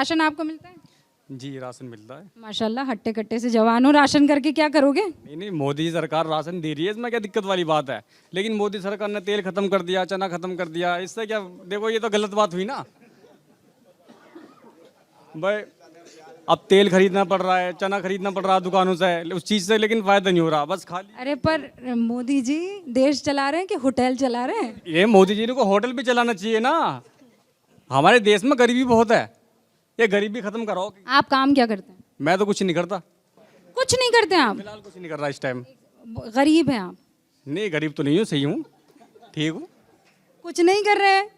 Ration आपको मिलता है? जी राशन मिलता है। माशाल्लाह, हट्टे कट्टे से जवान हो। राशन करके क्या करोगे? नहीं नहीं, मोदी सरकार राशन दे रही है, इसमें क्या दिक्कत वाली बात है। लेकिन मोदी सरकार ने तेल खत्म कर दिया, चना खत्म कर दिया, इससे क्या, देखो ये तो गलत बात हुई ना भाई। अब तेल खरीदना पड़ रहा है, चना खरीदना पड़ रहा है दुकानों से, उस चीज़ से लेकिन फायदा नहीं हो रहा, बस खाली। अरे पर मोदी जी देश चला रहे हैं कि होटल चला रहे हैं? ये मोदी जी को होटल भी चलाना चाहिए ना। हमारे देश में गरीबी बहुत है, ये गरीबी खत्म कराओ। आप काम क्या करते हैं? मैं तो कुछ नहीं करता, कुछ नहीं करते हैं आप? फिलहाल कुछ नहीं कर रहा इस टाइम। गरीब हैं आप? नहीं गरीब तो नहीं हूँ, सही हूँ, ठीक हूँ। कुछ नहीं कर रहे हैं,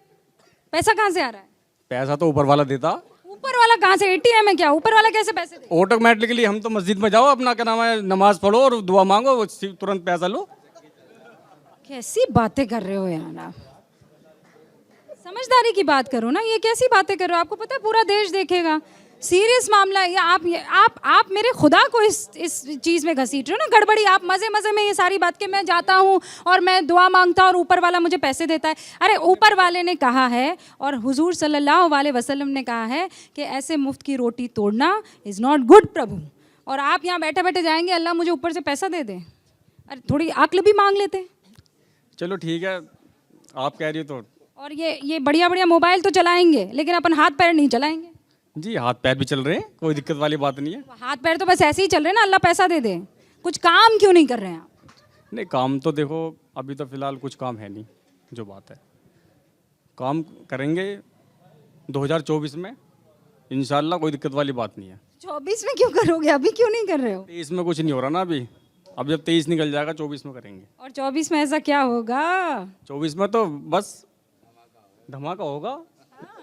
पैसा कहाँ से आ रहा है? पैसा तो ऊपर वाला देता। ऊपर वाला कहाँ से? एटीएम है क्या? ऊपर वाला कैसे पैसे दे? ऑटोमेटिकली हम तो मस्जिद में जाओ, अपना क्या नाम है, नमाज पढ़ो और दुआ मांगो, वो तुरंत पैसा लो। कैसी बातें कर रहे हो यार आप? समझदारी की बात करो ना, ये कैसी बातें कर रहे हो? आपको पता है पूरा देश देखेगा, सीरियस मामला है ये। आप मेरे खुदा को इस चीज़ में घसीट रहे हो ना, गड़बड़ी। आप मज़े मज़े में ये सारी बात कि मैं जाता हूँ और मैं दुआ मांगता हूँ और ऊपर वाला मुझे पैसे देता है। अरे ऊपर वाले ने कहा है और हुजूर सल्लल्लाहु अलैहि वसल्लम ने कहा है कि ऐसे मुफ्त की रोटी तोड़ना इज़ नॉट गुड प्रभु। और आप यहाँ बैठे बैठे जाएंगे अल्लाह मुझे ऊपर से पैसा दे दे। अरे थोड़ी अक्ल भी मांग लेते। चलो ठीक है, आप कह रही हो तो। और ये बढ़िया बढ़िया मोबाइल तो चलाएंगे लेकिन अपन हाथ पैर नहीं चलाएंगे। जी हाथ पैर भी चल रहे हैं, कोई दिक्कत वाली बात नहीं है। हाथ पैर तो बस ऐसे ही चल रहे हैं ना, अल्लाह पैसा दे दे। कुछ काम क्यों नहीं कर रहे हैं आप? नहीं काम तो देखो अभी तो फिलहाल कुछ काम है नहीं, जो बात है। काम करेंगे 2024 में इंशाल्लाह, कोई दिक्कत वाली बात नहीं है। 24 में क्यों करोगे? अभी क्यों नहीं कर रहे हो? 23 में कुछ नहीं हो रहा ना अभी, अब जब 23 निकल जाएगा 24 में करेंगे। और 24 में ऐसा क्या होगा? 24 में तो बस धमाका होगा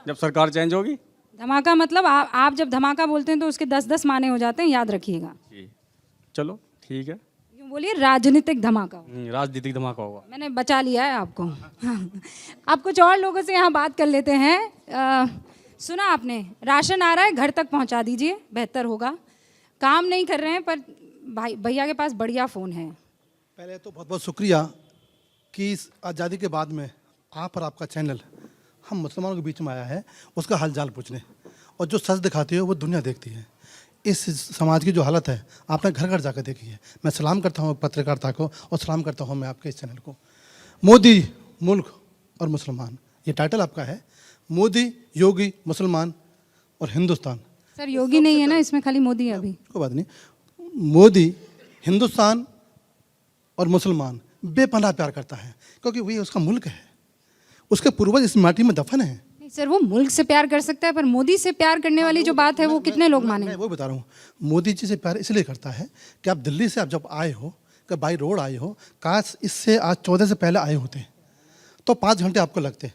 जब सरकार चेंज होगी। धमाका मतलब आप जब धमाका बोलते हैं तो उसके 10-10 माने हो जाते हैं, याद रखिएगा। जी चलो ठीक है। यूँ बोलिए राजनीतिक धमाका। राजनीतिक धमाका होगा। मैंने बचा लिया है आपको। अब कुछ और लोगों से यहाँ बात कर लेते हैं। सुना आपने, राशन आ रहा है, घर तक पहुँचा दीजिए, बेहतर होगा। काम नहीं कर रहे हैं पर भैया के पास बढ़िया फ़ोन है। पहले तो बहुत बहुत शुक्रिया कि इस आज़ादी के बाद में आप और आपका चैनल हम मुसलमानों के बीच में आया है, उसका हालचाल पूछने। और जो सच दिखाती है वो दुनिया देखती है। इस समाज की जो हालत है आपने घर घर जाकर देखी है। मैं सलाम करता हूँ पत्रकारिता को और सलाम करता हूँ मैं आपके इस चैनल को। मोदी, मुल्क और मुसलमान, ये टाइटल आपका है। मोदी, योगी, मुसलमान और हिंदुस्तान। सर योगी नहीं है ना इसमें, खाली मोदी है अभी। कोई बात नहीं। मोदी हिंदुस्तान और मुसलमान बेपनाह प्यार करता है क्योंकि वही उसका मुल्क है, उसके पूर्वज इस माटी में दफन है। नहीं सर, वो मुल्क से प्यार कर सकता है पर मोदी से प्यार करने वाली जो बात है वो कितने लोग मानेंगे? मैं वो बता रहा हूँ, मोदी जी से प्यार इसलिए करता है कि आप दिल्ली से आप जब आए हो, कि बाई रोड आए हो, काश इससे आज 14 से पहले आए होते तो 5 घंटे आपको लगते।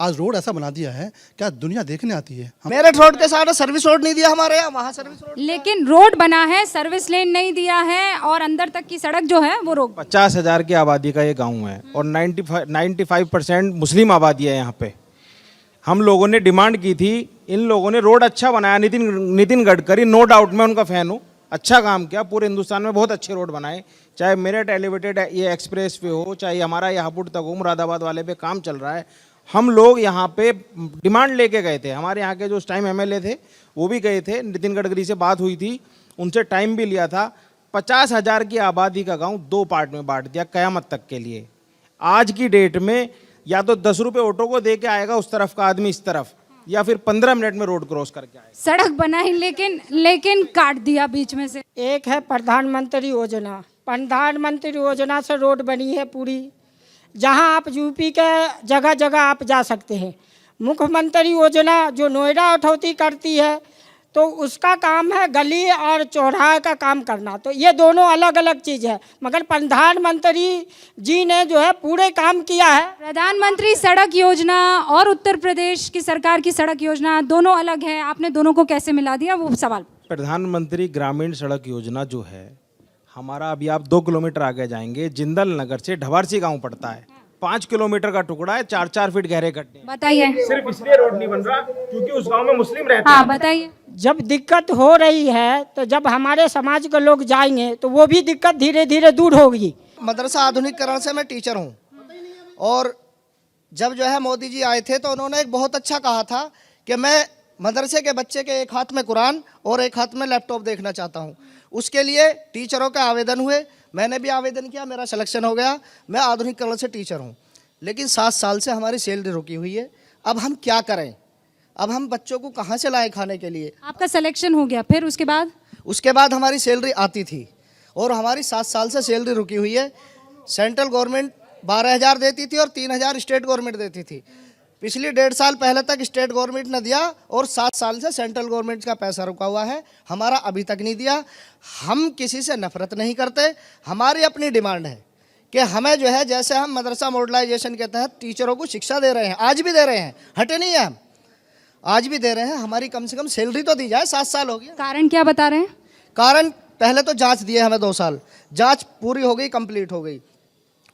आज रोड ऐसा बना दिया है कि आज दुनिया देखने आती है। मेरठ रोड के साथ सर्विस रोड नहीं दिया हमारे यहाँ, वहाँ सर्विस रोड। लेकिन रोड बना है, सर्विस लेन नहीं दिया है और अंदर तक की सड़क जो है वो रोक। 50,000 की आबादी का ये गांव है और 95% मुस्लिम आबादी है यहाँ पे। हम लोगों ने डिमांड की थी, इन लोगों ने रोड अच्छा बनाया। नितिन गडकरी, नो डाउट मैं उनका फ़ैन हूँ, अच्छा काम किया। पूरे हिंदुस्तान में बहुत अच्छे रोड बनाए, चाहे मेरठ एलिवेटेड ये एक्सप्रेस वे हो, चाहे हमारा यहाँपुर तक हो, मुरादाबाद वाले पे काम चल रहा है। हम लोग यहाँ पे डिमांड लेके गए थे, हमारे यहाँ के जो उस टाइम एमएलए थे वो भी गए थे, नितिन गडकरी से बात हुई थी, उनसे टाइम भी लिया था। 50,000 की आबादी का गांव 2 पार्ट में बांट दिया क़यामत तक के लिए। आज की डेट में या तो 10 रुपये ऑटो को दे के आएगा उस तरफ का आदमी इस तरफ, या फिर 15 मिनट में रोड क्रॉस करके आएगा। सड़क बनाई लेकिन काट दिया बीच में से। एक है प्रधानमंत्री योजना, प्रधानमंत्री योजना से रोड बनी है पूरी, जहां आप यूपी के जगह जगह आप जा सकते हैं। मुख्यमंत्री योजना जो नोएडा अथॉरिटी करती है तो उसका काम है गली और चौराहे का काम करना, तो ये दोनों अलग अलग चीज़ है। मगर प्रधानमंत्री जी ने जो है पूरे काम किया है। प्रधानमंत्री सड़क योजना और उत्तर प्रदेश की सरकार की सड़क योजना दोनों अलग है, आपने दोनों को कैसे मिला दिया, वो सवाल। प्रधानमंत्री ग्रामीण सड़क योजना जो है हमारा, अभी आप 2 किलोमीटर आगे जाएंगे, जिंदल नगर से ढवारसी गांव पड़ता है, 5 किलोमीटर का टुकड़ा है, 4-4 फीट गहरे गड्ढे। बताइए। सिर्फ इसलिए रोड नहीं बन रहा क्योंकि उस गांव में मुस्लिम रहते हैं। हाँ बताइए। जब दिक्कत हो रही है तो जब हमारे समाज के लोग जाएंगे तो वो भी दिक्कत धीरे धीरे दूर होगी। मदरसा आधुनिकीकरण से मैं टीचर हूँ, और जब जो है मोदी जी आए थे तो उन्होंने एक बहुत अच्छा कहा था कि मैं मदरसे के बच्चे के एक हाथ में कुरान और एक हाथ में लैपटॉप देखना चाहता हूँ। उसके लिए टीचरों का आवेदन हुए, मैंने भी आवेदन किया, मेरा सिलेक्शन हो गया, मैं आधुनिकीकरण से टीचर हूँ। लेकिन 7 साल से हमारी सैलरी रुकी हुई है। अब हम क्या करें? अब हम बच्चों को कहाँ से लाएं खाने के लिए? आपका सिलेक्शन हो गया, फिर उसके बाद हमारी सैलरी आती थी और हमारी 7 साल से सैलरी रुकी हुई है। सेंट्रल गवर्नमेंट 12,000 देती थी और 3,000 स्टेट गवर्नमेंट देती थी। पिछली 1.5 साल पहले तक स्टेट गवर्नमेंट ने दिया और 7 साल से सेंट्रल गवर्नमेंट का पैसा रुका हुआ है, हमारा अभी तक नहीं दिया। हम किसी से नफरत नहीं करते, हमारी अपनी डिमांड है कि हमें जो है, जैसे हम मदरसा मॉडलाइजेशन के तहत टीचरों को शिक्षा दे रहे हैं, आज भी दे रहे हैं, हटे नहीं है हम, आज भी दे रहे हैं, हमारी कम से कम सैलरी तो दी जाए। 7 साल हो गया। कारण क्या बता रहे हैं? कारण पहले तो जांच दिए हमें 2 साल, जांच पूरी हो गई, कंप्लीट हो गई।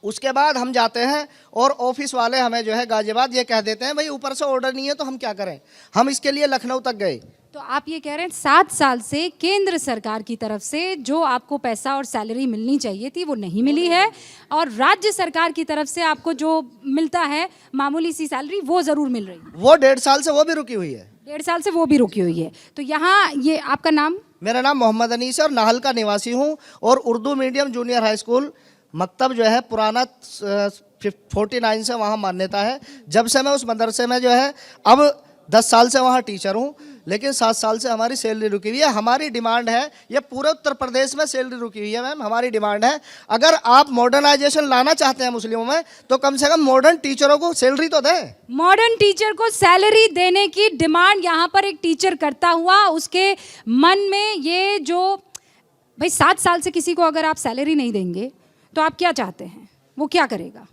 उसके बाद हम जाते हैं और ऑफिस वाले हमें जो है गाजियाबाद ये कह देते हैं भाई ऊपर से ऑर्डर नहीं है तो हम क्या करें। हम इसके लिए लखनऊ तक गए। तो आप ये कह रहे हैं 7 साल से केंद्र सरकार की तरफ से जो आपको पैसा और सैलरी मिलनी चाहिए थी वो नहीं मिली है, और राज्य सरकार की तरफ से आपको जो मिलता है मामूली सी सैलरी वो ज़रूर मिल रही है। वो 1.5 साल से वो भी रुकी हुई है। 1.5 साल से वो भी रुकी हुई है। तो यहाँ ये आपका नाम? मेरा नाम मोहम्मद अनीस है और नाहल का निवासी हूँ और Urdu medium junior high school मकतब जो है पुराना 49 से वहाँ मान्यता है। जब से मैं उस मदरसे में जो है, अब 10 साल से वहाँ टीचर हूँ, लेकिन 7 साल से हमारी सैलरी रुकी हुई है। हमारी डिमांड है, ये पूरे उत्तर प्रदेश में सैलरी रुकी हुई है मैम। हमारी डिमांड है, अगर आप मॉडर्नाइजेशन लाना चाहते हैं मुस्लिमों में तो कम से कम मॉडर्न टीचरों को सैलरी तो दें। मॉडर्न टीचर को सैलरी देने की डिमांड यहाँ पर एक टीचर करता हुआ उसके मन में ये जो, भाई 7 साल से किसी को अगर आप सैलरी नहीं देंगे तो आप क्या चाहते हैं, वो क्या करेगा?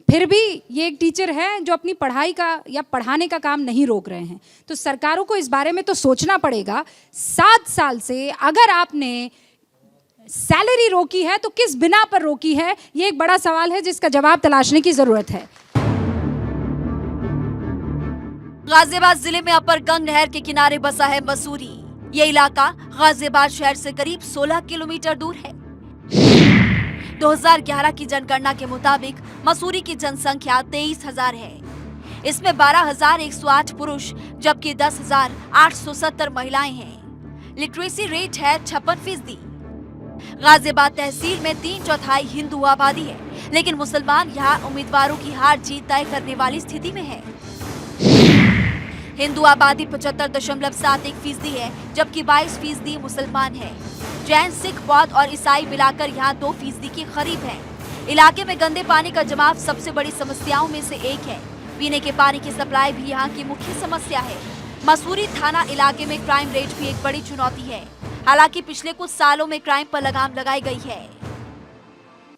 फिर भी ये एक टीचर है जो अपनी पढ़ाई का या पढ़ाने का काम नहीं रोक रहे हैं। तो सरकारों को इस बारे में तो सोचना पड़ेगा। 7 साल से अगर आपने सैलरी रोकी है तो किस बिना पर रोकी है, ये एक बड़ा सवाल है जिसका जवाब तलाशने की जरूरत है। गाजियाबाद जिले में अपर गंग नहर के किनारे बसा है मसूरी। ये इलाका गाजियाबाद शहर से करीब 16 किलोमीटर दूर है। 2011 की जनगणना के मुताबिक मसूरी की जनसंख्या 23,000 है। इसमें 12,108 पुरुष जबकि 10,870 महिलाएं हैं। लिटरेसी रेट है 56%। गाजियाबाद तहसील में 3/4 हिंदू आबादी है, लेकिन मुसलमान यहाँ उम्मीदवारों की हार जीत तय करने वाली स्थिति में है। हिंदू आबादी 75.71% है, जबकि 22% मुसलमान है। जैन, सिख, बौद्ध और ईसाई मिलाकर यहाँ 2% के करीब है। इलाके में गंदे पानी का जमाव सबसे बड़ी समस्याओं में से एक है। पीने के पानी की सप्लाई भी यहाँ की मुख्य समस्या है। मसूरी थाना इलाके में क्राइम रेट भी एक बड़ी चुनौती है। हालांकि पिछले कुछ सालों में क्राइम पर लगाम लगाई गई है।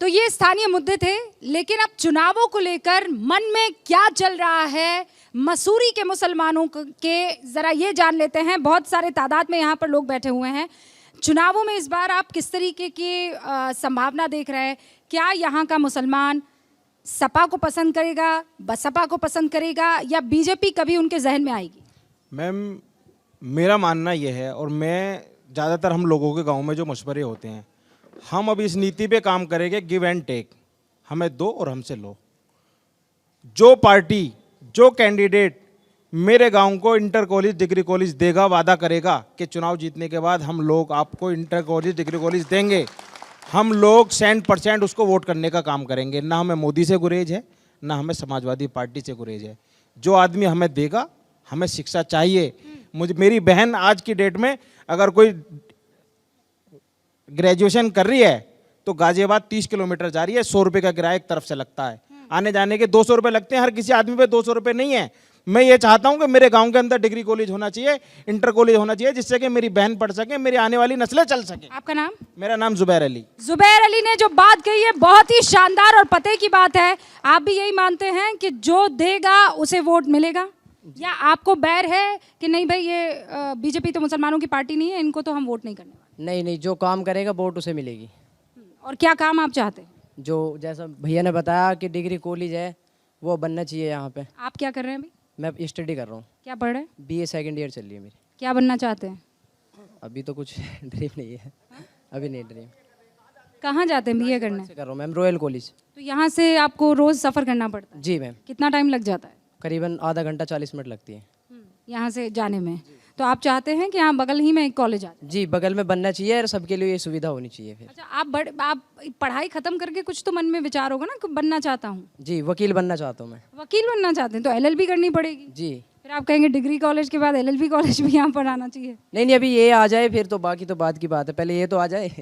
तो ये स्थानीय मुद्दे थे, लेकिन अब चुनावों को लेकर मन में क्या चल रहा है मसूरी के मुसलमानों के, जरा ये जान लेते हैं। बहुत सारे तादाद में यहाँ पर लोग बैठे हुए हैं। चुनावों में इस बार आप किस तरीके की संभावना देख रहे हैं? क्या यहाँ का मुसलमान सपा को पसंद करेगा, बसपा को पसंद करेगा, या बीजेपी कभी उनके जहन में आएगी? मैम, मेरा मानना यह है, और मैं ज़्यादातर हम लोगों के गांव में जो मशवरे होते हैं, हम अब इस नीति पे काम करेंगे, गिव एंड टेक, हमें दो और हमसे लो। जो पार्टी, जो कैंडिडेट मेरे गांव को इंटर कॉलेज, डिग्री कॉलेज देगा, वादा करेगा कि चुनाव जीतने के बाद हम लोग आपको इंटर कॉलेज, डिग्री कॉलेज देंगे, हम लोग 100% उसको वोट करने का काम करेंगे। ना हमें मोदी से गुरेज है, ना हमें समाजवादी पार्टी से गुरेज है। जो आदमी हमें देगा, हमें शिक्षा चाहिए। मुझे, मेरी बहन आज की डेट में अगर कोई ग्रेजुएशन कर रही है तो गाजियाबाद 30 किलोमीटर जा रही है, 100 रुपये का किराया एक तरफ से लगता है, आने जाने के 200 रुपये लगते हैं। हर किसी आदमी पे 200 रुपये नहीं है। मैं ये चाहता हूं कि मेरे गांव के अंदर डिग्री कॉलेज होना चाहिए, इंटर कॉलेज होना चाहिए, जिससे कि मेरी बहन पढ़ सके, मेरी आने वाली नस्लें चल सके। आपका नाम? मेरा नाम जुबैर अली। जुबैर अली ने जो बात कही है बहुत ही शानदार और पते की बात है। आप भी यही मानते हैं कि जो देगा उसे वोट मिलेगा, या आपको बैर है कि नहीं भाई ये बीजेपी तो मुसलमानों की पार्टी नहीं है, इनको तो हम वोट नहीं करने वाले? नहीं नहीं, जो काम करेगा वोट उसे मिलेगी। और क्या काम आप चाहते हैं? जो जैसा भैया ने बताया कि डिग्री कॉलेज है वो बनना चाहिए यहाँ पे। आप क्या कर रहे हैं अभी? मैं स्टडी कर रहा हूँ। क्या पढ़ रहे हैं? BA सेकंड ईयर चल रही है मेरी। क्या बनना चाहते हैं? अभी तो कुछ ड्रीम नहीं है, अभी नहीं ड्रीम। कहाँ जाते हैं BA करने? कर रहा हूँ मैम, रॉयल कॉलेज। तो यहाँ से आपको रोज सफ़र करना पड़ता है? जी मैम। कितना टाइम लग जाता है? करीबन आधा घंटा 40 मिनट लगती है। यहाँ से जाने में। तो आप चाहते हैं कि यहाँ बगल ही में एक कॉलेज आ जाए। जी बगल में बनना चाहिए और सबके लिए ये सुविधा होनी चाहिए फिर। अच्छा, आप पढ़ाई खत्म करके कुछ तो मन में विचार होगा ना कि बनना चाहता हूँ, जी वकील बनना चाहता हूँ मैं। वकील बनना चाहते हैं तो एलएलबी करनी पड़ेगी। जी फिर आप कहेंगे डिग्री कॉलेज के बाद एलएलबी कॉलेज भी यहाँ पर आना चाहिए। नहीं अभी ये आ जाए फिर तो बाकी तो बात की बात है, पहले ये तो आ जाए।